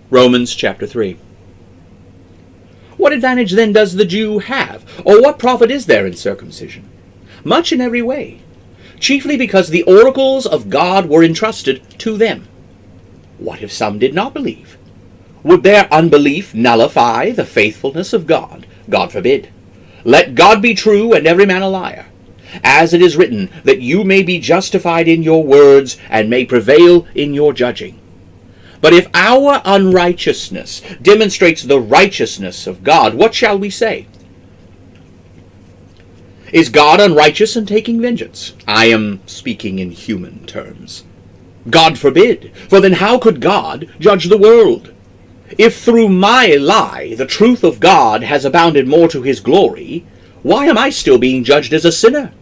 Romans chapter 3. What advantage then does the Jew have, or what profit is there in circumcision? Much in every way, chiefly because the oracles of God were entrusted to them. What if some did not believe? Would their unbelief nullify the faithfulness of God? God forbid. Let God be true and every man a liar. As it is written, that you may be justified in your words and may prevail in your judging. But if our unrighteousness demonstrates the righteousness of God, what shall we say? Is God unrighteous in taking vengeance? I am speaking in human terms. God forbid, for then how could God judge the world? If through my lie the truth of God has abounded more to his glory, why am I still being judged as a sinner?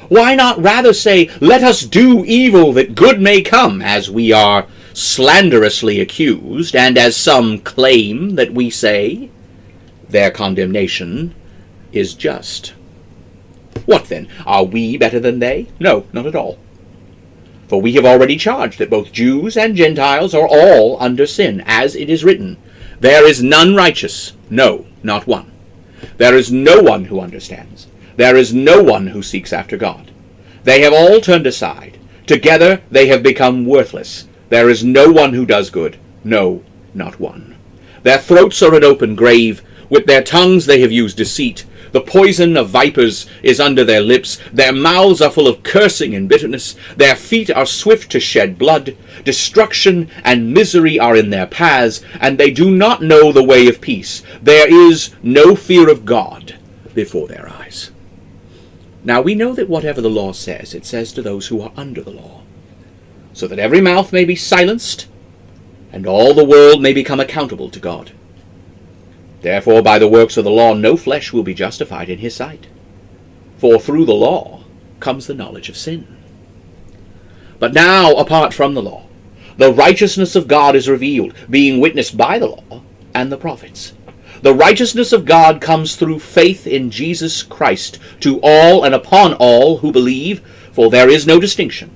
Why not rather say, let us do evil that good may come, as we are slanderously accused, and as some claim that we say? Their condemnation is just. What then? Are we better than they? No, not at all. For we have already charged that both Jews and Gentiles are all under sin, as it is written, there is none righteous, no, not one. There is no one who understands. There is no one who seeks after God. They have all turned aside. Together they have become worthless. There is no one who does good. No, not one. Their throats are an open grave. With their tongues they have used deceit. The poison of vipers is under their lips. Their mouths are full of cursing and bitterness. Their feet are swift to shed blood. Destruction and misery are in their paths, and they do not know the way of peace. There is no fear of God before their eyes. Now we know that whatever the law says, it says to those who are under the law, so that every mouth may be silenced, and all the world may become accountable to God. Therefore by the works of the law no flesh will be justified in his sight, for through the law comes the knowledge of sin. But now, apart from the law, the righteousness of God is revealed, being witnessed by the law and the prophets. The righteousness of God comes through faith in Jesus Christ to all and upon all who believe, for there is no distinction.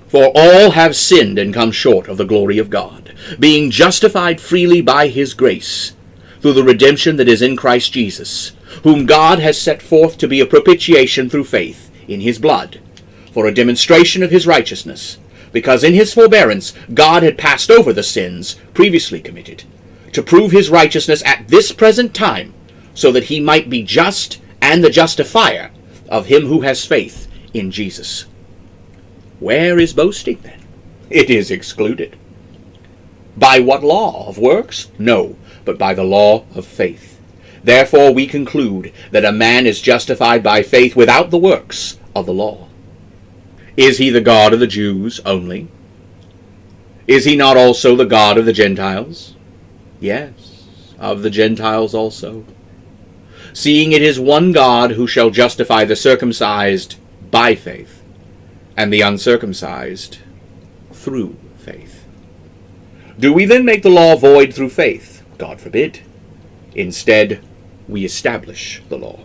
For all have sinned and come short of the glory of God, being justified freely by his grace, through the redemption that is in Christ Jesus, whom God has set forth to be a propitiation through faith in his blood, for a demonstration of his righteousness, because in his forbearance God had passed over the sins previously committed, to prove his righteousness at this present time, so that he might be just and the justifier of him who has faith in Jesus. Where is boasting then? It is excluded. By what law? Of works? No, but by the law of faith. Therefore we conclude that a man is justified by faith without the works of the law. Is he the God of the Jews only? Is he not also the God of the Gentiles? Yes, of the Gentiles also. Seeing it is one God who shall justify the circumcised by faith, and the uncircumcised through faith. Do we then make the law void through faith? God forbid. Instead, we establish the law.